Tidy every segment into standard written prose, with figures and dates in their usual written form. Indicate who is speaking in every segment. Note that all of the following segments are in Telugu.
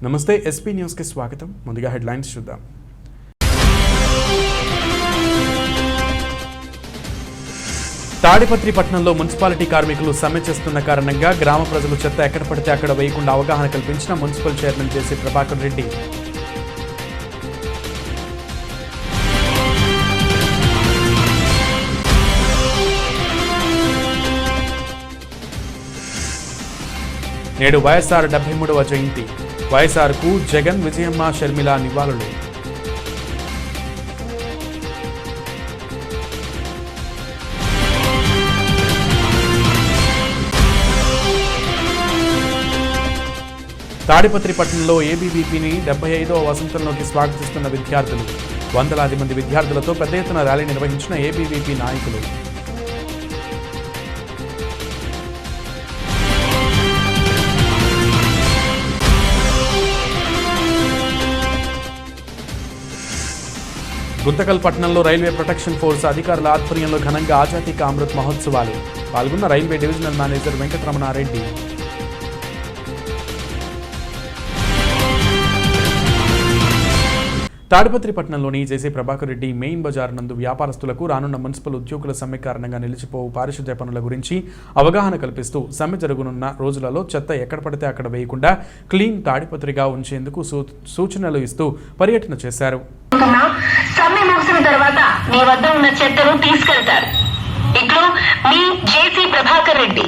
Speaker 1: నమస్తే ఎస్పీ న్యూస్ కి స్వాగతం. ముందుగా హెడ్లైన్స్ చూద్దాం. తాడిపత్రి పట్టణంలో మున్సిపాలిటీ కార్మికులు సమ్మె చేస్తున్న కారణంగా గ్రామ ప్రజలు చెత్త ఎక్కడ పడితే అక్కడ వేయకుండా అవగాహన కల్పించిన మున్సిపల్ చైర్మన్ జేసీ ప్రభాకర్ రెడ్డి. నేడు వైఎస్ఆర్ 73వ జయంతి. వైఎస్ఆర్కు జగన్, విజయమ్మ, షర్మిల నివాళులు. తాడిపత్రి పట్టణంలో ఏబీవీపీని 75వ వసంతంలోకి స్వాగతిస్తున్న విద్యార్థులు. వందలాది మంది విద్యార్థులతో పెద్ద ఎత్తున ర్యాలీ నిర్వహించిన ఏబీవీపీ నాయకులు. గుంతకల్ పట్టణంలో రైల్వే ప్రొటెక్షన్ ఫోర్స్ అధికారుల ఆధ్వర్యంలో ఘనంగా ఆజాదీ కా అమృత్ మహోత్సవాలు. పాల్గొన్న railway divisional manager Venkataramanareddy. Tadipatri పట్టణంలోని జేసీ ప్రభాకర్ రెడ్డి మెయిన్ బజార్ నందు వ్యాపారస్తులకు రానున్న మున్సిపల్ ఉద్యోగుల సమ్మె కారణంగా నిలిచిపోవు పారిశుద్ధ్య పనుల గురించి అవగాహన కల్పిస్తూ సమ్మె జరగనున్న రోజులలో చెత్త ఎక్కడ పడితే అక్కడ వేయకుండా క్లీన్ తాడిపత్రిగా ఉంచేందుకు సూచనలు ఇస్తూ పర్యటన చేశారు.
Speaker 2: సమ్మె ముగిసిన తర్వాత మీ వద్ద ఉన్న చెత్తను తీసుకెళ్తారు. ఇప్పుడు మీ జేసీ ప్రభాకర్ రెడ్డి.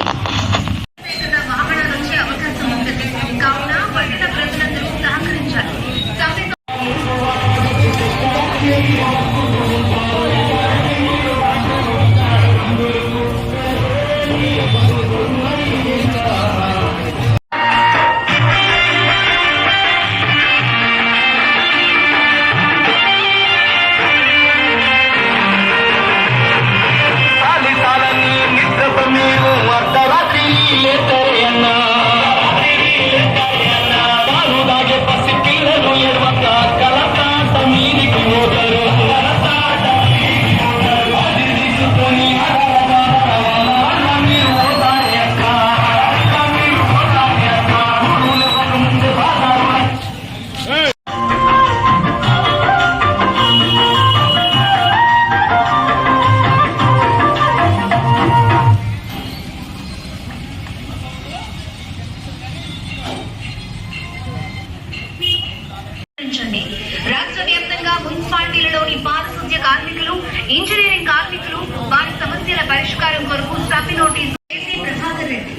Speaker 2: రాష్ట్ర వ్యాప్తంగా మున్సిపాలిటీలలోని పారిశుద్ధ్య కార్మికులు, ఇంజనీరింగ్ కార్మికులు వారి సమస్యల పరిష్కారం కొరకు సమ్మె నోటీసు. జేసీ ప్రభాకర్ రెడ్డి.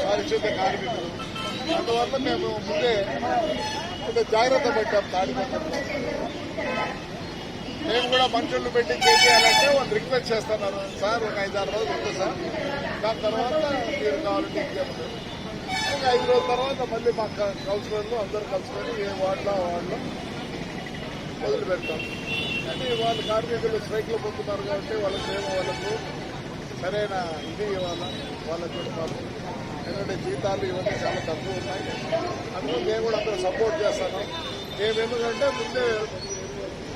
Speaker 3: పారిశుద్ధ్య కార్మికులు అందువల్ల మేము ముందే జాగ్రత్త పడ్డాం. తాడిపత్రిలో మేము కూడా మనుషులను పెట్టి చేయాలంటే వాళ్ళు రిక్వెస్ట్ చేస్తున్నారు, సార్ ఒక 5-6 రోజులు ఉంది సార్, దాని తర్వాత మీరు కావాలంటే ఎగ్జామ్ ఇంకా 5 రోజుల తర్వాత మళ్ళీ మా కౌన్సిలర్లు అందరూ కలుసుకొని ఏ వార్డులో మొదలు పెడతాం. కానీ వాళ్ళు కార్మికులు స్ట్రైక్లో పొందుతున్నారు కాబట్టి వాళ్ళకు సరైన ఇది ఇవ్వాలా, వాళ్ళకి ఎందుకంటే జీతాలు ఇవన్నీ చాలా తక్కువ ఉన్నాయి. అందులో మేము కూడా అందరూ సపోర్ట్ చేస్తాను. మేము ఎందుకంటే ముందే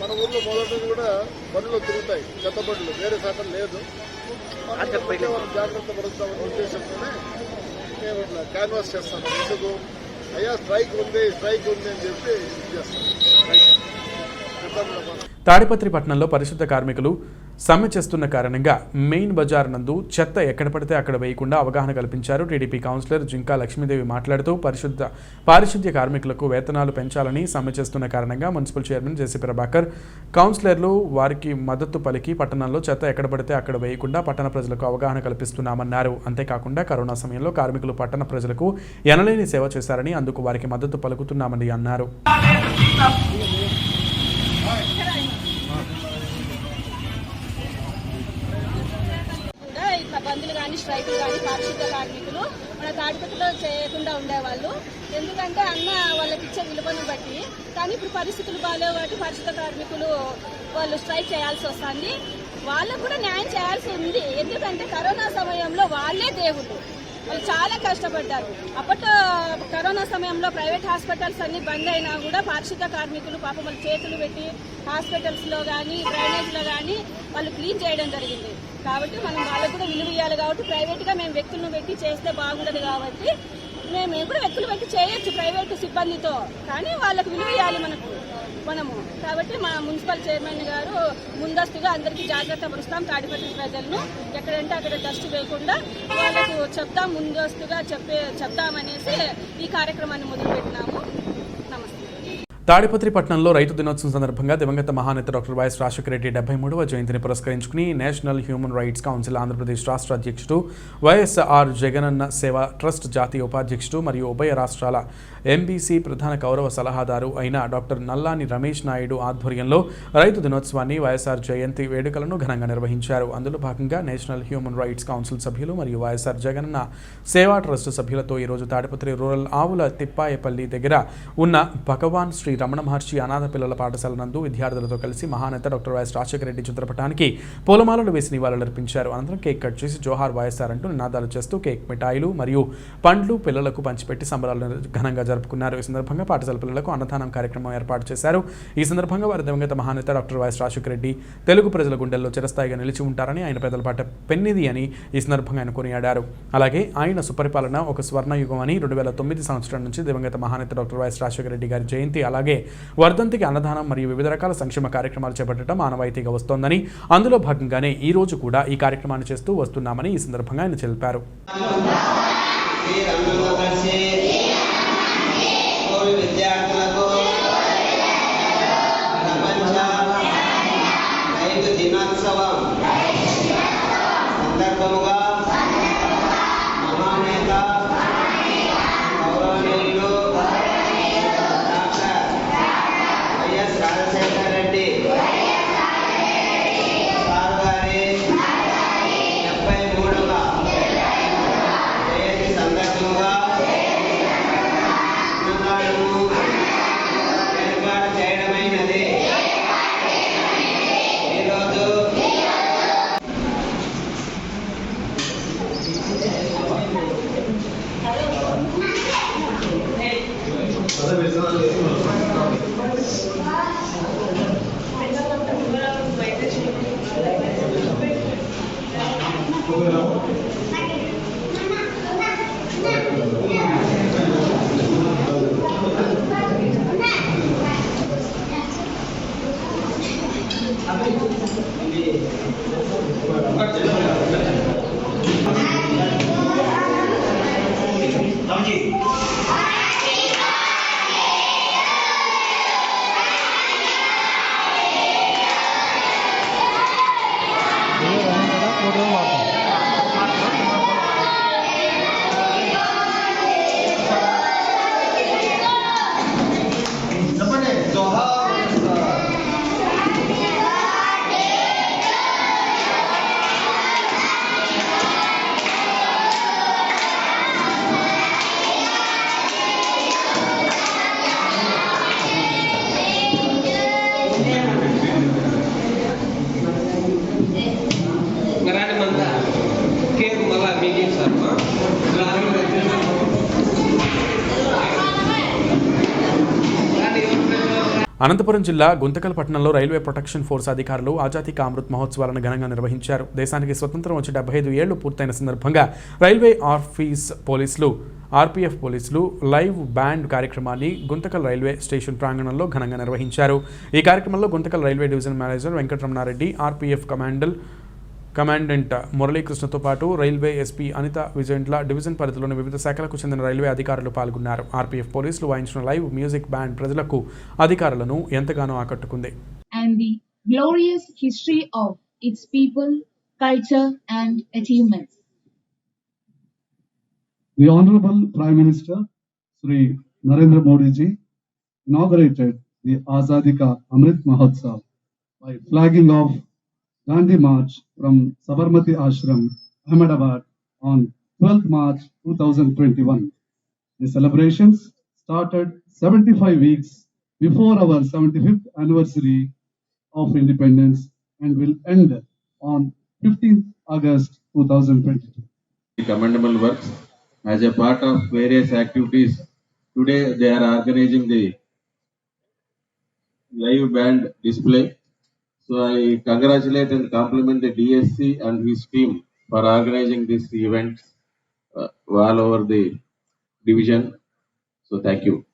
Speaker 3: మన ఊళ్ళో మొదటి కూడా బండ్లు తిరుగుతాయి, చెత్త బండ్లు, వేరే శాతం లేదు. వాళ్ళు జాగ్రత్త పడుతామనే ఉద్దేశంతోనే మేము ఇట్లా క్యాన్వాస్ చేస్తాను. ఎందుకు అయ్యా స్ట్రైక్ ఉంది అని చెప్పి చేస్తాను.
Speaker 1: తాడిపత్రి పట్టణంలో పరిశుద్ధ కార్మికులు సమ్మె చేస్తున్న కారణంగా మెయిన్ బజార్ నందు చెత్త ఎక్కడ పడితే అక్కడ వేయకుండా అవగాహన కల్పించారు. టీడీపీ కౌన్సిలర్ జింకా లక్ష్మీదేవి మాట్లాడుతూ పారిశుద్ధ్య కార్మికులకు వేతనాలు పెంచాలని సమ్మె చేస్తున్న కారణంగా మున్సిపల్ చైర్మన్ జేసీ ప్రభాకర్, కౌన్సిలర్లు వారికి మద్దతు పలికి పట్టణంలో చెత్త ఎక్కడ పడితే అక్కడ వేయకుండా పట్టణ ప్రజలకు అవగాహన కల్పిస్తున్నామన్నారు. అంతేకాకుండా కరోనా సమయంలో కార్మికులు పట్టణ ప్రజలకు ఎనలేని సేవ చేశారని అందుకు వారికి మద్దతు పలుకుతున్నామని అన్నారు.
Speaker 4: బంధులు కానీ స్ట్రైకులు కానీ పారిశుద్ధ్య కార్మికులు మన తాడిపత్రిలో చేయకుండా ఉండేవాళ్ళు. ఎందుకంటే అన్న వాళ్ళకి ఇచ్చే విలువను బట్టి. కానీ ఇప్పుడు పరిస్థితులు బాగాలేవు కాబట్టి పారిశుద్ధ్య కార్మికులు వాళ్ళు స్ట్రైక్ చేయాల్సి వస్తుంది. వాళ్ళకు కూడా న్యాయం చేయాల్సి ఉంది. ఎందుకంటే కరోనా సమయంలో వాళ్ళే దేవుళ్ళు. వాళ్ళు చాలా కష్టపడ్డారు. అప్పట్లో కరోనా సమయంలో ప్రైవేట్ హాస్పిటల్స్ అన్ని బంద్ అయినా కూడా పారిశుద్ధ కార్మికులు పాపం వాళ్ళు చేతులు పెట్టి హాస్పిటల్స్లో కానీ డ్రైనేజ్లో కానీ వాళ్ళు క్లీన్ చేయడం జరిగింది. కాబట్టి మనం వాళ్ళకు కూడా విలువ ఇవ్వాలి. కాబట్టి ప్రైవేట్గా మేము వ్యక్తులను పెట్టి చేస్తే బాగుండదు. కాబట్టి మేము కూడా వ్యక్తులు పెట్టి చేయొచ్చు ప్రైవేటు సిబ్బందితో, కానీ వాళ్ళకు విలువ ఇవ్వాలి మనము. కాబట్టి మా మున్సిపల్ చైర్మన్ గారు ముందస్తుగా అందరికీ జాగ్రత్త పరుస్తాం. తాడిపత్రి ప్రజలను ఎక్కడంటే అక్కడ డస్ట్ వేయకుండా వాళ్ళకు చెప్తాం, ముందస్తుగా చెప్తామనేసి ఈ కార్యక్రమాన్ని మొదలుపెట్టినాము. నమస్తే.
Speaker 1: తాడిపత్రి పట్టణంలో రైతు దినోత్సవం సందర్భంగా దివంగత మహానేత డాక్టర్ వైఎస్ రాజశేఖర రెడ్డి 73వ జయంతిని పురస్కరించుకుని national human rights council Andhra Pradesh రాష్ట్ర అధ్యక్షుడు వైఎస్ఆర్ జగనన్న సేవా ట్రస్ట్ జాతీయ ఉపాధ్యక్షుడు మరియు ఉభయ రాష్ట్రాల ఎంబీసీ ప్రధాన గౌరవ సలహాదారు అయిన డాక్టర్ నల్లాని రమేష్ నాయుడు ఆధ్వర్యంలో రైతు దినోత్సవాన్ని వైఎస్ఆర్ జయంతి వేడుకలను ఘనంగా నిర్వహించారు. అందులో భాగంగా నేషనల్ హ్యూమన్ రైట్స్ కౌన్సిల్ సభ్యులు మరియు వైఎస్ఆర్ జగనన్న సేవా ట్రస్ట్ సభ్యులతో ఈరోజు తాడిపత్రి రూరల్ ఆవుల తిప్పాయపల్లి దగ్గర ఉన్న భగవాన్ శ్రీ రమణ మహర్షి అనాథ పిల్లల పాఠశాల నందు విద్యార్థులతో కలిసి మహానేత డాక్టర్ వైఎస్ రాజశేఖర రెడ్డి చిత్రపటానికి పూలమాలలు వేసి నివాళులర్పించారు. అనంతరం కేక్ కట్ చేసి జోహార్ వైఎస్ఆర్ అంటూ నినాదాలు చేస్తూ కేక్ మిఠాయిలు మరియు పండ్లు పిల్లలకు పంచిపెట్టి సంబరాలను ఘనంగా జరుపుకున్నారు. ఈ సందర్భంగా పాఠశాల పిల్లలకు అన్నదానం కార్యక్రమం ఏర్పాటు చేశారు. ఈ సందర్భంగా వారి దివంగత మహానేత డాక్టర్ వైఎస్ రాజశేఖర రెడ్డి తెలుగు ప్రజల గుండెల్లో చిరస్థాయిగా నిలిచి ఉంటారని, ఆయన పెద్దల పాట పెన్నిది అని ఈ సందర్భంగా ఆయన కొనియాడారు. అలాగే ఆయన సుపరిపాలన ఒక స్వర్ణయుగం అని 2009 సంవత్సరం నుంచి దివంగత మహానేత డాక్టర్ వైఎస్ రాజశేఖర రెడ్డి గారి జయంతి అలాగే వర్ధంతికి అన్నదానం మరియు వివిధ రకాల సంక్షేమ కార్యక్రమాలు చేపట్టడం ఆనవాయితీగా వస్తోందని, అందులో భాగంగానే ఈ రోజు కూడా ఈ కార్యక్రమాన్ని చేస్తూ వస్తున్నామని ఈ సందర్భంగా ఆయన తెలిపారు.
Speaker 5: విద్యార్థులకు ప్రపంచ రైతు దినోత్సవం సందర్భముగా మహానేత గౌరవనీయులు doctor YS Rajasekhara Reddy sir గారి 73వ జయంతి సందర్భంగా ఏర్పాటు చేయడమైనది. ఈరోజు
Speaker 1: అనంతపురం జిల్లా గుంతకల్ పట్టణంలో రైల్వే ప్రొటెక్షన్ ఫోర్స్ అధికారులు ఆజాదీ కా అమృత్ మహోత్సవాలను ఘనంగా నిర్వహించారు. దేశానికి స్వతంత్రం వచ్చి 75 ఏళ్లు పూర్తయిన సందర్భంగా రైల్వే ఆర్పీఎఫ్ పోలీసులు లైవ్ బ్యాండ్ కార్యక్రమాన్ని గుంతకల్ రైల్వే స్టేషన్ ప్రాంగణంలో ఘనంగా నిర్వహించారు. ఈ కార్యక్రమంలో Guntakal railway division manager Venkataramana Reddy, RPF commandant మురళీకృష్ణతో పాటు railway SP Anitha Vijayantla, division పరిధిలోని వివిధ శాఖలకు చెందిన రైల్వే అధికారులు పాల్గొన్నారు. ఆర్పీఎఫ్ పోలీసులు వాయించిన లైవ్ మ్యూజిక్ బ్యాండ్ ప్రజలకు అధికారులను ఎంతగానో ఆకట్టుకుంది.
Speaker 6: And the glorious history of its people, culture and achievements.
Speaker 7: The Honorable Prime Minister Sri Narendra Modi ji inaugurated the Azadi Ka Amrit Mahotsav by flagging off Gandhi March from Sabarmati Ashram, Ahmedabad on 12th March 2021. The celebrations started 75 weeks before our 75th anniversary of independence and will end on 15th August 2022.
Speaker 8: Commendable works as a part of various activities. Today they are organizing the live band display. So I congratulate and compliment the DSC and his team for organizing this event all over the division. So thank you.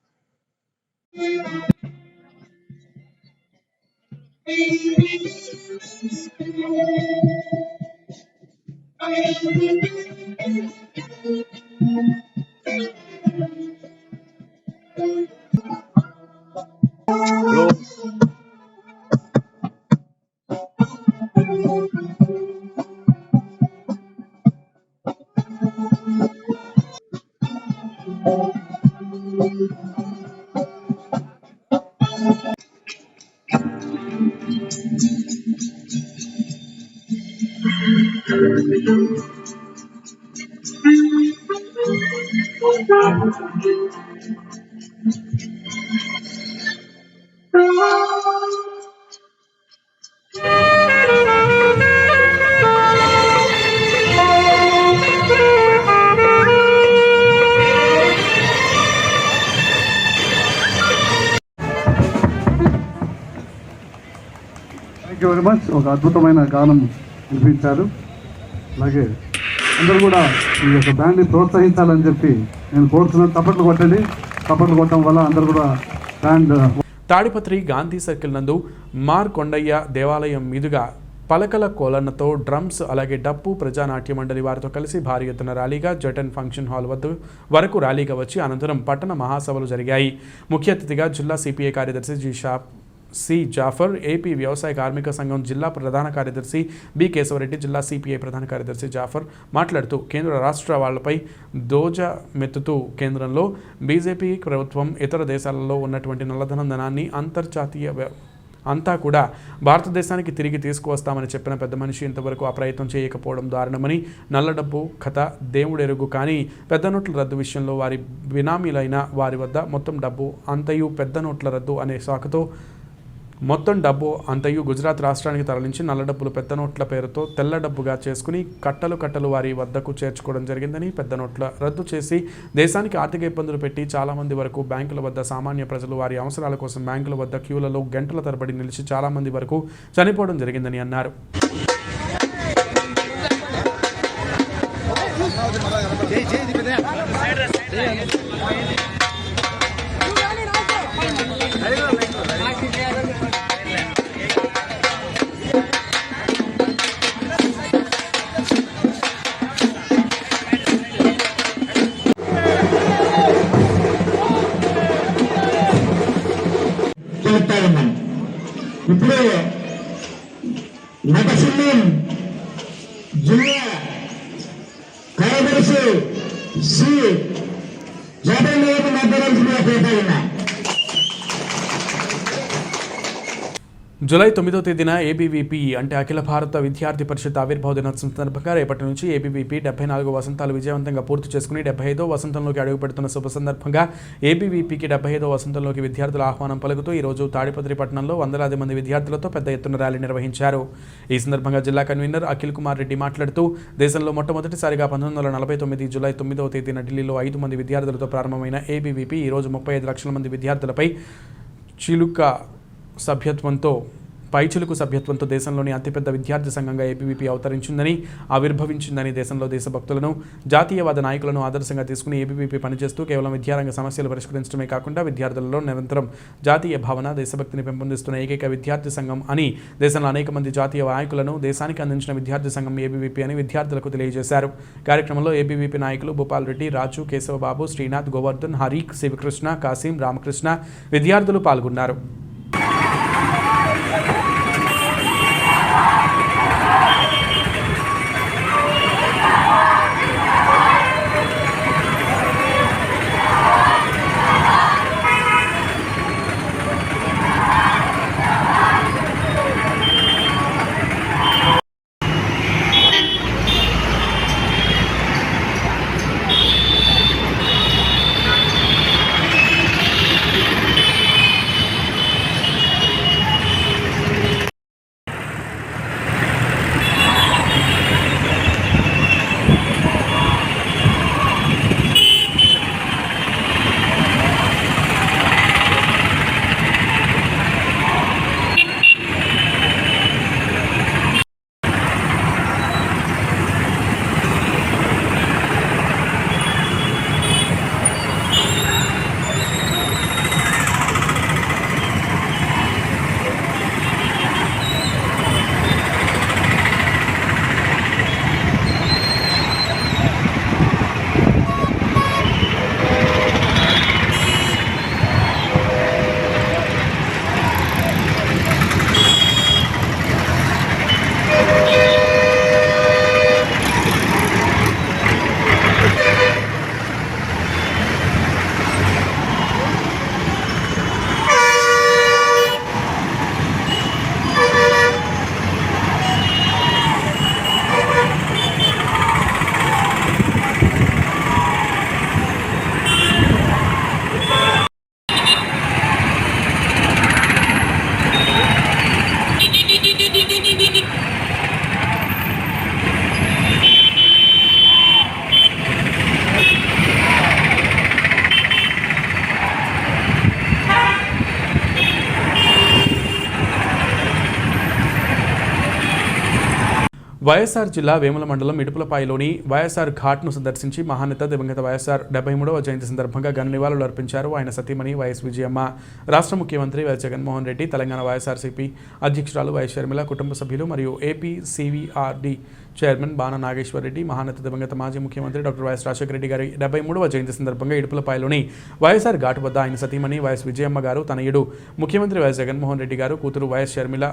Speaker 7: Thank you very much. ఒక అద్భుతమైన గానం వినిపించారు. అలాగే అందరూ కూడా ఈ యొక్క బ్యాండ్ని ప్రోత్సహించాలని చెప్పి నేను కోరుతున్నాను. తప్పట్లు కొట్టండి. తప్పట్లు కొట్టడం వల్ల అందరూ కూడా బ్యాండ్.
Speaker 1: తాడిపత్రి గాంధీ సర్కిల్ నందు మార్ కొండయ్య దేవాలయం మీదుగా పలకల కోలన్నతో డ్రమ్స్ అలాగే డప్పు ప్రజానాట్య మండలి వారితో కలిసి భారీ ఎత్తున ర్యాలీగా జటన్ ఫంక్షన్ హాల్ వరకు ర్యాలీగా వచ్చి అనంతరం పట్టణ మహాసభలు జరిగాయి. ముఖ్య అతిథిగా జిల్లా సిపిఐ కార్యదర్శి సి జాఫర్, ఏపీ వ్యవసాయ కార్మిక సంఘం జిల్లా ప్రధాన కార్యదర్శి బి కేశవరెడ్డి, జిల్లా సిపిఐ ప్రధాన కార్యదర్శి జాఫర్ మాట్లాడుతూ కేంద్ర రాష్ట్ర వాళ్లపై దోజ మెత్తుతూ కేంద్రంలో బీజేపీ ప్రభుత్వం ఇతర దేశాలలో ఉన్నటువంటి నల్లధనం ధనాన్ని అంతర్జాతీయ అంతా కూడా భారతదేశానికి తిరిగి తీసుకువస్తామని చెప్పిన పెద్ద మనిషి ఇంతవరకు ఆ ప్రయత్నం చేయకపోవడం దారుణమని, నల్ల డబ్బు కథ దేవుడెరుగు కానీ పెద్ద నోట్ల రద్దు విషయంలో వారి బినామీలైన వారి వద్ద మొత్తం డబ్బు అంతయు పెద్ద నోట్ల రద్దు అనే సాకుతో మొత్తం డబ్బు అంతయు గుజరాత్ రాష్ట్రానికి తరలించి నల్ల డబ్బులు పెద్ద నోట్ల పేరుతో తెల్ల డబ్బుగా చేసుకుని కట్టలు వారి వద్దకు చేర్చుకోవడం జరిగిందని, పెద్ద నోట్ల రద్దు చేసి దేశానికి ఆర్థిక ఇబ్బందులు పెట్టి చాలామంది వరకు బ్యాంకుల వద్ద సామాన్య ప్రజలు వారి అవసరాల కోసం బ్యాంకుల వద్ద క్యూలలో గంటల తరబడి నిలిచి చాలామంది వరకు చనిపోవడం జరిగిందని అన్నారు.
Speaker 9: ఇప్పుడు నటసింహం జిల్లా కార్యదర్శి సి జాతీయ మాట్లాడాల్సిందిగా కోరుతా.
Speaker 1: జూలై 9వ తేదీన ఏబీవీపీ అంటే అఖిల భారత విద్యార్థి పరిషత్ ఆవిర్భావ దినోత్సవం సందర్భంగా రేపటి నుంచి ఏబీవీపీ 74 వసంతాలు విజయవంతంగా పూర్తి చేసుకుని 75వ వసంతంలోకి అడుగుపెడుతున్న శుభ సందర్భంగా ఏబీవీపీకి 75వ వసంతంలోకి విద్యార్థుల ఆహ్వానం పలుకుతూ ఈరోజు తాడిపత్రి పట్టణంలో వందలాది మంది విద్యార్థులతో పెద్ద ఎత్తున ర్యాలీ నిర్వహించారు. ఈ సందర్భంగా జిల్లా కన్వీనర్ అఖిల్ కుమార్ రెడ్డి మాట్లాడుతూ దేశంలో మొట్టమొదటిసారిగా 1949 జూలై 9వ తేదీన ఢిల్లీలో 5 మంది విద్యార్థులతో ప్రారంభమైన ఏబీవీపీ ఈరోజు 35 లక్షల మంది విద్యార్థులపై పైచిలుకు సభ్యత్వంతో దేశంలోని అతిపెద్ద విద్యార్థి సంఘంగా ఏబీవీపీ అవతరించిందని, ఆవిర్భవించిందని, దేశంలో దేశభక్తులను జాతీయవాద నాయకులను ఆదర్శంగా తీసుకుని ఏబీవీపీ పనిచేస్తూ కేవలం విద్యారంగ సమస్యలు పరిష్కరించడమే కాకుండా విద్యార్థులలో నిరంతరం జాతీయ భావన, దేశభక్తిని పెంపొందిస్తున్న ఏకైక విద్యార్థి సంఘం అని, దేశంలో అనేక మంది జాతీయ నాయకులను దేశానికి అందించిన విద్యార్థి సంఘం ఏబీవీపీ అని విద్యార్థులకు తెలియజేశారు. కార్యక్రమంలో ఏబీవీపీ నాయకులు భూపాల్ రెడ్డి, రాజు, కేశవబాబు, శ్రీనాథ్, గోవర్ధన్, హరీక్, శివకృష్ణ, కాసిం, రామకృష్ణ విద్యార్థులు పాల్గొన్నారు. వైఎస్ఆర్ జిల్లా వేముల మండలం ఇడుపులపాయలోని వైఎస్ఆర్ ఘాట్ను సందర్శించి మహానేత దివంగత వైఎస్ఆర్ 73వ జయంతి సందర్భంగా ఘన నివాళులు అర్పించారు ఆయన సతీమణి వైఎస్ విజయమ్మ. రాష్ట్ర ముఖ్యమంత్రి వైఎస్ జగన్మోహన్ రెడ్డి, తెలంగాణ వైఎస్ఆర్సీపీ అధ్యక్షురాలు వైఎస్ షర్మిల, కుటుంబ సభ్యులు మరియు ఏపీ సివిఆర్డి చైర్మన్ బాణ నాగేశ్వర్ రెడ్డి, మహానేత దివంగత మాజీ ముఖ్యమంత్రి డాక్టర్ వైఎస్ రాజశేఖర రెడ్డి గారి 73వ జయంతి సందర్భంగా ఇడుపులపాయలోని వైఎస్ఆర్ ఘాట్ వద్ద ఆయన సతీమణి వైఎస్ విజయమ్మ గారు, తనయుడు ముఖ్యమంత్రి వైఎస్ జగన్మోహన్ రెడ్డి గారు, కూతురు వైఎస్ షర్మిల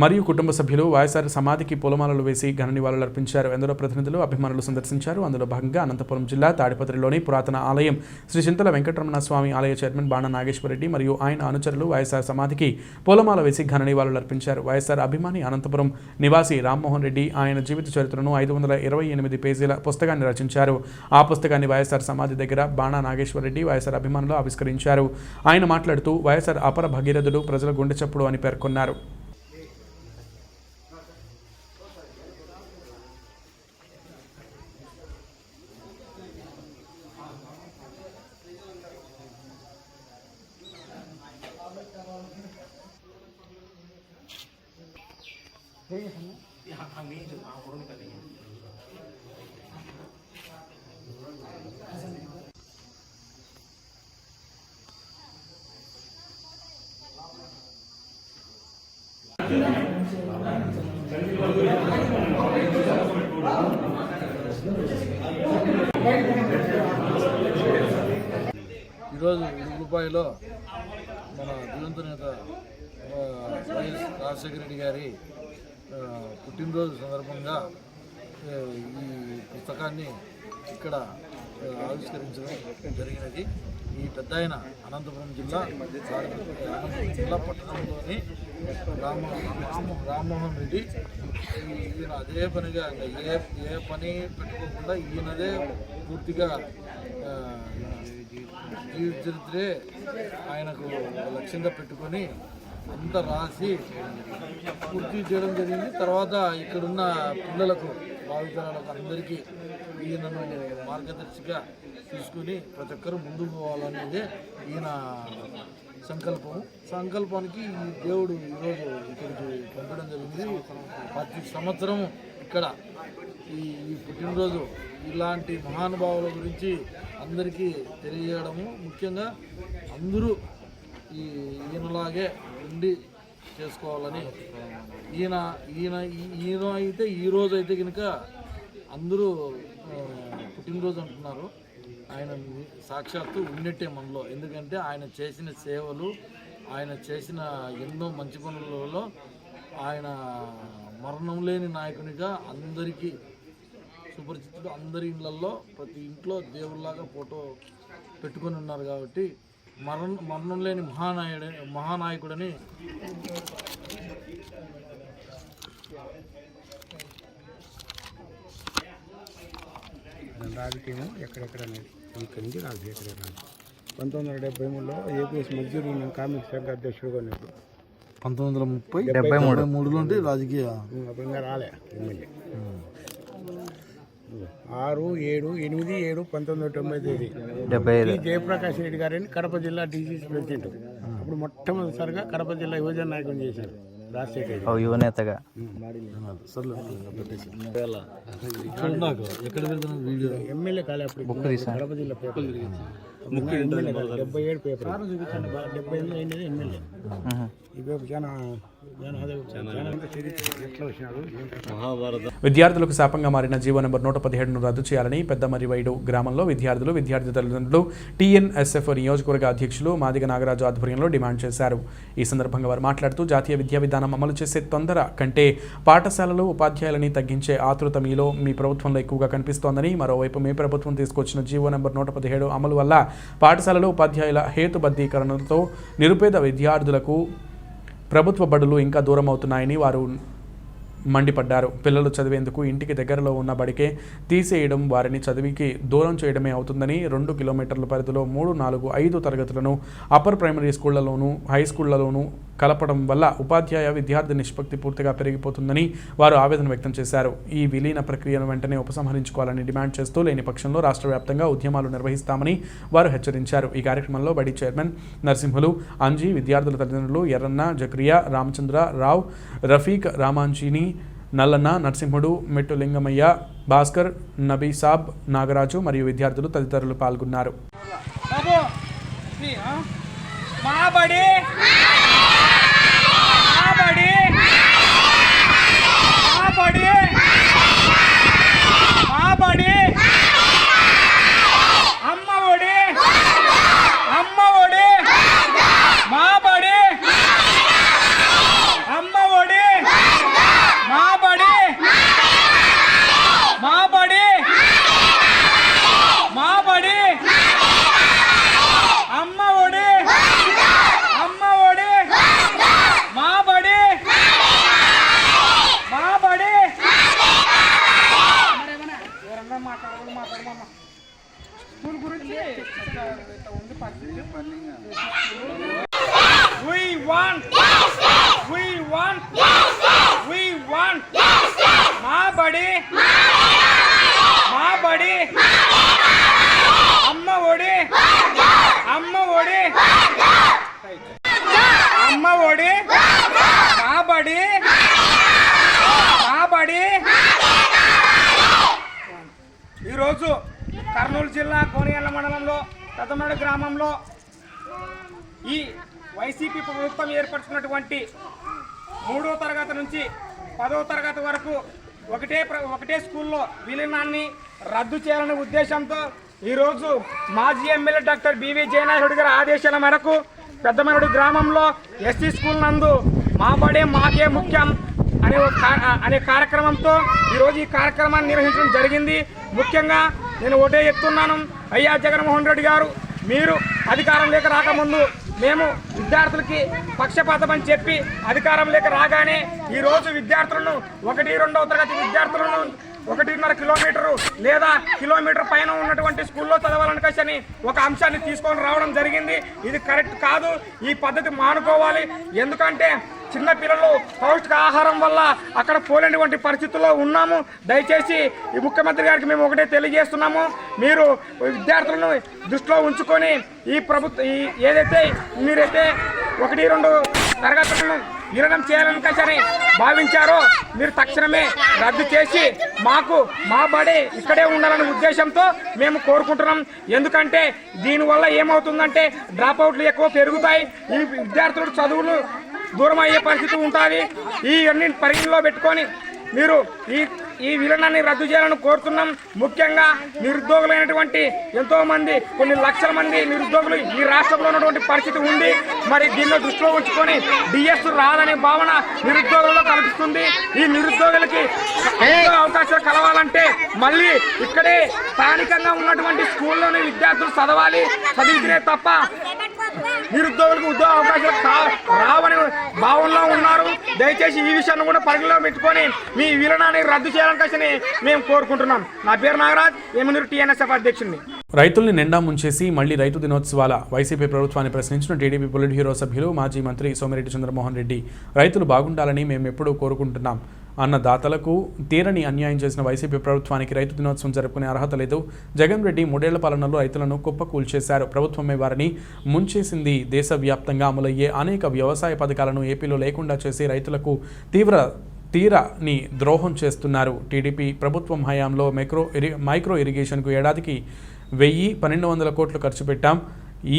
Speaker 1: మరియు కుటుంబ సభ్యులు వైఎస్ఆర్ సమాధికి పూలమాలలు వేసి ఘన నివాళులు అర్పించారు. ఎందరో ప్రతినిధులు, అభిమానులు సందర్శించారు. అందులో భాగంగా అనంతపురం జిల్లా తాడిపత్రిలోని పురాతన ఆలయం శ్రీ చింతల వెంకటరమణ స్వామి ఆలయ చైర్మన్ బాణ నాగేశ్వర రెడ్డి మరియు ఆయన అనుచరులు వైఎస్ఆర్ సమాధికి పూలమాల వేసి ఘన నివాళులు అర్పించారు. వైఎస్ఆర్ అభిమాని అనంతపురం నివాసి రామ్మోహన్ రెడ్డి ఆయన జీవిత చరిత్రను 528 పేజీల పుస్తకాన్ని రచించారు. ఆ పుస్తకాన్ని వైఎస్ఆర్ సమాధి దగ్గర బాణ నాగేశ్వర రెడ్డి వైఎస్ఆర్ అభిమానులు ఆవిష్కరించారు. ఆయన మాట్లాడుతూ వైఎస్ఆర్ అపర భగీరథుడు, ప్రజల గుండె చప్పుడు అని పేర్కొన్నారు.
Speaker 10: ఈరోజు ఇడుపులపాయలో మన దివంగత నేత వైఎస్ రాజశేఖర రెడ్డి గారి పుట్టినరోజు సందర్భంగా ఈ పుస్తకాన్ని ఇక్కడ ఆవిష్కరించడం జరిగినది. ఈ పెద్ద ఆయన అనంతపురం జిల్లా పట్టణంలోని రామ్మోహన్ రెడ్డి ఈయన అదే పనిగా ఏ పని పెట్టుకోకుండా ఈయనదే పూర్తిగా జీవిత చరిత్రే ఆయనకు లక్ష్యంగా పెట్టుకొని అంతా రాసి పూర్తి చేయడం జరిగింది. తర్వాత ఇక్కడున్న పిల్లలకు, భావితరాలకు అందరికీ ఈయనను మార్గదర్శిగా తీసుకుని ప్రతి ఒక్కరూ ముందుకు పోవాలనేదే ఈయన సంకల్పానికి ఈ దేవుడు ఈరోజు ఇక్కడికి పంపడం జరిగింది. ప్రతి సంవత్సరం ఇక్కడ ఈ పుట్టినరోజు ఇలాంటి మహానుభావుల గురించి అందరికీ తెలియజేయడము, ముఖ్యంగా అందరూ ఈయనలాగే ఉండి చేసుకోవాలని ఈయన అయితే ఈరోజు అయితే కనుక అందరూ పుట్టినరోజు అంటున్నారు. ఆయన సాక్షాత్తు ఉన్నట్టే మనలో, ఎందుకంటే ఆయన చేసిన సేవలు, ఆయన చేసిన ఎన్నో మంచి పనులలో ఆయన మరణం లేని నాయకునిగా అందరికీ సుపరిచితుడు. అందరి ఇళ్లలో ప్రతి ఇంట్లో దేవుళ్ళలాగా ఫోటో పెట్టుకొని ఉన్నారు కాబట్టి మరణం లేని మహానాయకుడని
Speaker 11: రాజకీయం ఎక్కడెక్కడ ఇక్కడి నుంచి రాజశేఖర రాజు 1973లో ఏపీఎస్ మజ్దూర్ యూనియన్ కార్మిక సంఘ అధ్యక్షుడుగా ఉన్నప్పుడు
Speaker 10: 1973లో అంటే రాజకీయ
Speaker 11: అప్పుడు ఇంకా రాలే ఎమ్మెల్యే 6/7/8/7/1990 జయప్రకాష్ రెడ్డి గారిని కడప జిల్లా డీసీసీ ప్రెసిడెంట్. అప్పుడు మొట్టమొదటిసారిగా కడప జిల్లా యువజన నాయకుని చేశారు రాజశేఖర్ యువనేతగా. ఎమ్మెల్యే కాలే అప్పుడు కడప జిల్లా పేపర్ 77 పేపర్ 78 అయినది ఎమ్మెల్యే. ఈ పేపర్
Speaker 1: విద్యార్థులకు శాపంగా మారిన జీవో నెంబర్ 117ను రద్దు చేయాలని పెద్దమరివైడు గ్రామంలో విద్యార్థి తల్లిదండ్రులు టీఎన్ఎస్ఎఫ్ నియోజకవర్గ అధ్యక్షులు మాదిగ నాగరాజు ఆధ్వర్యంలో డిమాండ్ చేశారు. ఈ సందర్భంగా వారు మాట్లాడుతూ జాతీయ విద్యా విధానం అమలు చేసే తొందర కంటే పాఠశాలలు ఉపాధ్యాయులని తగ్గించే ఆతృత మీ ప్రభుత్వంలో ఎక్కువగా కనిపిస్తోందని, మరోవైపు మీ ప్రభుత్వం తీసుకొచ్చిన జీవో నెంబర్ 117 అమలు వల్ల పాఠశాలలో ఉపాధ్యాయుల హేతుబద్ధీకరణతో నిరుపేద విద్యార్థులకు ప్రభుత్వ బడులు ఇంకా దూరం అవుతున్నాయని వారు మండిపడ్డారు. పిల్లలు చదివేందుకు ఇంటికి దగ్గరలో ఉన్న బడికే తీసేయడం వారిని చదివికి దూరం చేయడమే అవుతుందని, 2 కిలోమీటర్ల పరిధిలో 3, 4, 5 తరగతులను అప్పర్ ప్రైమరీ స్కూళ్లలోనూ హై స్కూళ్లలోనూ కలపడం వల్ల ఉపాధ్యాయ విద్యార్థి నిష్పత్తి పూర్తిగా పెరిగిపోతుందని వారు ఆవేదన వ్యక్తం చేశారు. ఈ విలీన ప్రక్రియను వెంటనే ఉపసంహరించుకోవాలని డిమాండ్ చేస్తూ లేని పక్షంలో రాష్ట్ర వ్యాప్తంగా ఉద్యమాలు నిర్వహిస్తామని వారు హెచ్చరించారు. ఈ కార్యక్రమంలో బడి చైర్మన్ నరసింహులు, అంజీ, విద్యార్థుల తల్లిదండ్రులు ఎర్రన్న, జక్రియా, రామచంద్ర రావు, రఫీక్, రామాంజీని, నల్లన్న, నరసింహుడు, మెట్టు లింగమయ్య, భాస్కర్, నబీసాబ్, నాగరాజు మరియు విద్యార్థులు తదితరులు పాల్గొన్నారు.
Speaker 12: ఈరోజు కర్నూలు జిల్లా కోనేళ్ల మండలంలో పెద్దమడు గ్రామంలో ఈ వైసీపీ ప్రభుత్వం ఏర్పరుచుకున్నటువంటి 3వ తరగతి నుంచి 10వ తరగతి వరకు ఒకటే స్కూల్లో విలీనాన్ని రద్దు చేయాలనే ఉద్దేశంతో ఈరోజు మాజీ ఎమ్మెల్యే డాక్టర్ బివి జయనాయుడు గారి ఆదేశాల మేరకు పెద్దమడు గ్రామంలో ఎస్సీ స్కూల్ నందు మా బడే మాకే ముఖ్యం అనే కార్యక్రమంతో ఈరోజు ఈ కార్యక్రమాన్ని నిర్వహించడం జరిగింది. ముఖ్యంగా నేను ఒకటే చెప్తున్నాను, అయ్యా జగన్మోహన్ రెడ్డి గారు, మీరు అధికారంలోకి రాకముందు మేము విద్యార్థులకి పక్షపాతం అని చెప్పి అధికారంలోకి రాగానే ఈరోజు విద్యార్థులను 1-2వ తరగతి విద్యార్థులను 1.5 కిలోమీటరు లేదా కిలోమీటర్ పైన ఉన్నటువంటి స్కూల్లో చదవాలని కసని ఒక అంశాన్ని తీసుకొని రావడం జరిగింది. ఇది కరెక్ట్ కాదు, ఈ పద్ధతి మానుకోవాలి. ఎందుకంటే చిన్నపిల్లలు పౌష్టికాహారం వల్ల అక్కడ పోలేనటువంటి పరిస్థితుల్లో ఉన్నాము. దయచేసి ఈ ముఖ్యమంత్రి గారికి మేము ఒకటే తెలియజేస్తున్నాము, మీరు విద్యార్థులను దృష్టిలో ఉంచుకొని ఈ ఏదైతే మీరైతే 1-2 తరగతులను విలీనం చేయాలని కసని భావించారో మీరు తక్షణమే రద్దు చేసి మాకు మా బడి ఇక్కడే ఉండాలనే ఉద్దేశంతో మేము కోరుకుంటున్నాం. ఎందుకంటే దీనివల్ల ఏమవుతుందంటే డ్రాప్ అవుట్లు ఎక్కువ పెరుగుతాయి, ఈ విద్యార్థులకు చదువులు దూరం అయ్యే పరిస్థితి ఉంటుంది. ఇవన్నీ పరిగణలో పెట్టుకొని మీరు ఈ విలీనాన్ని రద్దు చేయాలని కోరుతున్నాం. ముఖ్యంగా నిరుద్యోగులైనటువంటి ఎంతోమంది, కొన్ని లక్షల మంది నిరుద్యోగులు ఈ రాష్ట్రంలో ఉన్నటువంటి పరిస్థితి ఉంది. మరి దీన్ని దృష్టిలో ఉంచుకొని డిఎస్ రాదనే భావన నిరుద్యోగుల్లో కనిపిస్తుంది. ఈ నిరుద్యోగులకి అవకాశాలు కలవాలంటే మళ్ళీ ఇక్కడే స్థానికంగా ఉన్నటువంటి స్కూల్లోని విద్యార్థులు చదివితే తప్ప నిరుద్యోగులకు ఉద్యోగ అవకాశాలు రావని భావనలో ఉన్నారు. దయచేసి ఈ విషయాన్ని కూడా పరిగణలో పెట్టుకొని మీ విలీనాన్ని రద్దు చేయాలని మేము కోరుకుంటున్నాం. నా పేరు నాగరాజ్, ఎమ్మెల్యే టీఎన్ఎస్ఎఫ్ అధ్యక్షుడిని.
Speaker 1: రైతుల్ని నిండా ముంచేసి మళ్లీ రైతు దినోత్సవాల వైసీపీ ప్రభుత్వాన్ని ప్రశ్నించిన టీడీపీ పొలిట్ బ్యూరో సభ్యులు మాజీ మంత్రి సోమిరెడ్డి చంద్రమోహన్ రెడ్డి, రైతులు బాగుండాలని మేము ఎప్పుడూ కోరుకుంటున్నాం అన్న దాతలకు తీరని అన్యాయం చేసిన వైసీపీ ప్రభుత్వానికి రైతు దినోత్సవం జరుపుకునే అర్హత లేదు. జగన్ రెడ్డి 3 ఏళ్ల పాలనలో రైతులను కుప్పకూల్చేశారు. ప్రభుత్వమే వారిని ముంచేసింది. దేశవ్యాప్తంగా అమలయ్యే అనేక వ్యవసాయ పథకాలను ఏపీలో లేకుండా చేసి రైతులకు తీరని ద్రోహం చేస్తున్నారు. టీడీపీ ప్రభుత్వం హయాంలో మైక్రో ఇరిగేషన్కు ఏడాదికి 1000-1200 కోట్లు ఖర్చు పెట్టాం.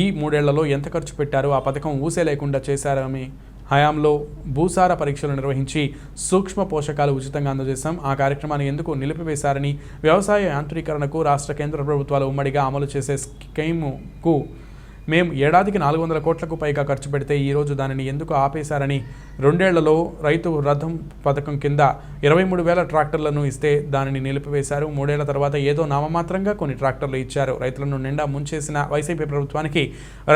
Speaker 1: ఈ 3 ఏళ్లలో ఎంత ఖర్చు పెట్టారో ఆ పథకం ఊసే లేకుండా చేశారని హయాంలో భూసార పరీక్షలు నిర్వహించి సూక్ష్మ పోషకాలు ఉచితంగా అందజేశాం. ఆ కార్యక్రమాన్ని ఎందుకు నిలిపివేశారని, వ్యవసాయ యాంత్రీకరణకు రాష్ట్ర కేంద్ర ప్రభుత్వాలు ఉమ్మడిగా అమలు చేసే స్కీముకు మేము ఏడాదికి 400 కోట్లకు పైగా ఖర్చు పెడితే ఈరోజు దానిని ఎందుకు ఆపేశారని, 2 ఏళ్లలో రైతు రథం పథకం కింద 23,000 ట్రాక్టర్లను ఇస్తే దానిని నిలిపివేశారు. 3 ఏళ్ల తర్వాత ఏదో నామమాత్రంగా కొన్ని ట్రాక్టర్లు ఇచ్చారు. రైతులను నిండా ముంచేసిన వైసీపీ ప్రభుత్వానికి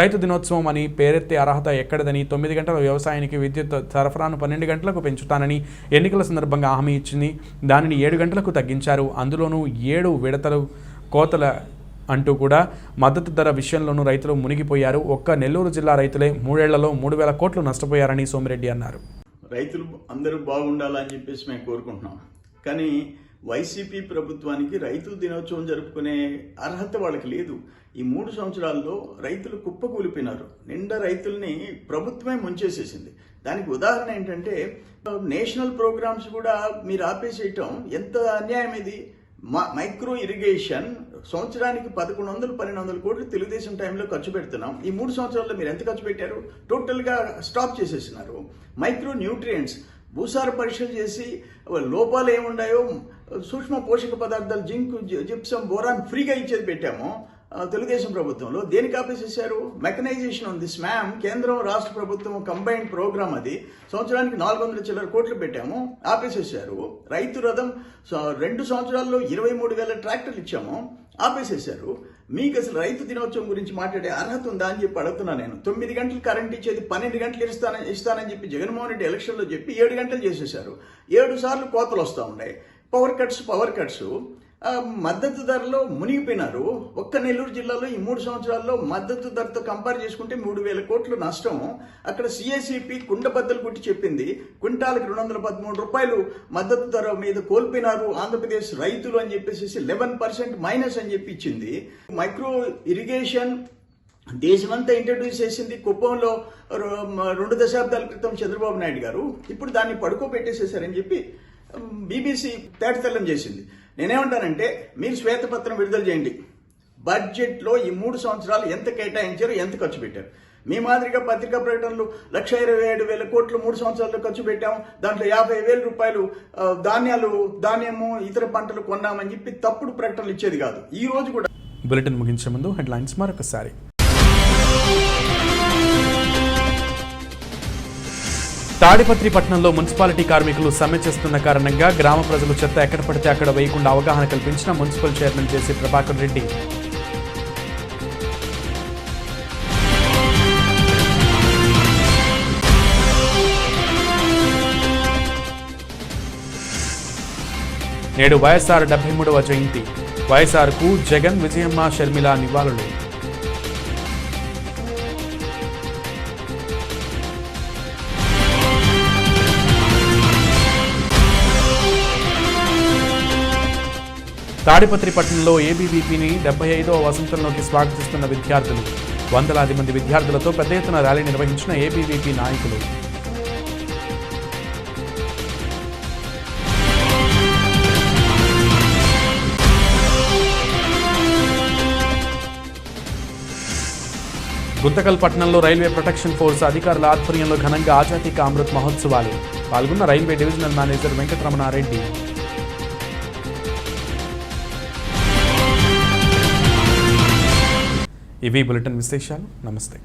Speaker 1: రైతు దినోత్సవం అని పేరెత్తే అర్హత ఎక్కడదని, 9 గంటల వ్యవసాయానికి విద్యుత్ సరఫరాను 12 గంటలకు పెంచుతానని ఎన్నికల సందర్భంగా హామీ ఇచ్చింది. దానిని 7 గంటలకు తగ్గించారు. అందులోనూ 7 విడతలు కోతల అంటూ కూడా మద్దతు ధర విషయంలోనూ రైతులు మునిగిపోయారు. ఒక్క నెల్లూరు జిల్లా రైతులే 3 ఏళ్లలో 3,000 కోట్లు నష్టపోయారని సోమిరెడ్డి అన్నారు.
Speaker 13: రైతులు అందరూ బాగుండాలని చెప్పేసి మేము కోరుకుంటున్నాం. కానీ వైసీపీ ప్రభుత్వానికి రైతుల దినోత్సవం జరుపుకునే అర్హత వాళ్ళకి లేదు. ఈ 3 సంవత్సరాల్లో రైతులు కుప్పకూలిపోయినారు. నిండా రైతుల్ని ప్రభుత్వమే ముంచేసేసింది. దానికి ఉదాహరణ ఏంటంటే నేషనల్ ప్రోగ్రామ్స్ కూడా మీరు ఆపేసేయటం ఎంత అన్యాయం ఇది. మైక్రో ఇరిగేషన్ సంవత్సరానికి 1100-1200 కోట్లు తెలుగుదేశం టైంలో ఖర్చు పెడుతున్నాం. ఈ 3 సంవత్సరాల్లో మీరు ఎంత ఖర్చు పెట్టారు? టోటల్గా స్టాప్ చేసేసినారు. మైక్రో న్యూట్రియంట్స్ భూసార పరీక్షలు చేసి లోపాలు ఏముండాయో సూక్ష్మ పోషక పదార్థాలు జింక్, జిప్సం, బోరాన్ ఫ్రీగా ఇచ్చేది పెట్టాము తెలుగుదేశం ప్రభుత్వంలో. దేనికి ఆపేసేసారు? మెకనైజేషన్ ఉంది స్మామ్, కేంద్రం రాష్ట్ర ప్రభుత్వం కంబైన్డ్ ప్రోగ్రామ్, అది సంవత్సరానికి 400 చిల్లర కోట్లు పెట్టాము, ఆపేసేసారు. రైతు రథం 2 సంవత్సరాల్లో 23,000 ట్రాక్టర్లు ఇచ్చాము, ఆపేసేసారు. మీకు అసలు రైతు దినోత్సవం గురించి మాట్లాడే అర్హత ఉందా అని చెప్పి అడుగుతున్నా నేను. 9 గంటలు కరెంట్ ఇచ్చేది 12 గంటలు ఇస్తానని చెప్పి జగన్మోహన్ రెడ్డి ఎలక్షన్లో చెప్పి 7 గంటలు చేసేసారు. 7 సార్లు కోతలు వస్తూ ఉన్నాయి. పవర్ కట్స్ మద్దతు ధరలో మునిగిపోయినారు. ఒక్క నెల్లూరు జిల్లాలో ఈ 3 సంవత్సరాల్లో మద్దతు ధరతో కంపేర్ చేసుకుంటే 3,000 కోట్లు నష్టం. అక్కడ సిఐసిపి కుండబద్దలు కొట్టి చెప్పింది క్వింటాల్కి 213 రూపాయలు మద్దతు ధర మీద కోల్పోయినారు ఆంధ్రప్రదేశ్ రైతులు అని చెప్పేసి 11% మైనస్ అని చెప్పి ఇచ్చింది. మైక్రో ఇరిగేషన్ దేశమంతా ఇంట్రడ్యూస్ చేసింది కుప్పంలో 2 దశాబ్దాల క్రితం చంద్రబాబు నాయుడు గారు. ఇప్పుడు దాన్ని పడుకోబెట్టేసేసారని చెప్పి బీబీసీ తేటతెల్లం చేసింది. నేనేమంటానంటే మీరు శ్వేతపత్రం విడుదల చేయండి. బడ్జెట్లో ఈ 3 సంవత్సరాలు ఎంత కేటాయించారు, ఎంత ఖర్చు పెట్టారు. మీ మాదిరిగా పత్రికా ప్రకటనలు 1,27,000 కోట్లు 3 సంవత్సరాల్లో ఖర్చు పెట్టాము, దాంట్లో 50,000 రూపాయలు ధాన్యము ఇతర పంటలు కొన్నామని చెప్పి తప్పుడు ప్రకటనలు ఇచ్చేది కాదు. ఈ రోజు కూడా.
Speaker 1: బులెటిన్ ముగించే ముందు హెడ్లైన్స్ మరొకసారి. తాడిపత్రి పట్టణంలో మున్సిపాలిటీ కార్మికులు సమ్మె చేస్తున్న కారణంగా గ్రామ ప్రజలు చెత్త ఎక్కడ పడితే అక్కడ వేయకుండా అవగాహన కల్పించిన మున్సిపల్ చైర్మన్ జేసీ ప్రభాకర్ రెడ్డి. నేడు వైఎస్ఆర్ 73వ జయంతి. వైఎస్ఆర్కు జగన్, విజయమ్మ, షర్మిల నివాళులు. తాడిపత్రి పట్టణంలో ఏబీవీపీని 75వ వసంతంలోకి స్వాగతిస్తున్న విద్యార్థులు. వందలాది మంది విద్యార్థులతో పెద్ద ఎత్తున ర్యాలీ నిర్వహించిన ఏబీవీపీ నాయకులు. గుంతకల్ పట్టణంలో రైల్వే ప్రొటెక్షన్ ఫోర్స్ అధికారుల ఆధ్వర్యంలో ఘనంగా ఆజాదీ కా అమృత్ మహోత్సవాలు. పాల్గొన్న రైల్వే డివిజనల్ మేనేజర్ వెంకటరమణారెడ్డి. ఇవి బులెటిన్ విశేషాలు. నమస్తే.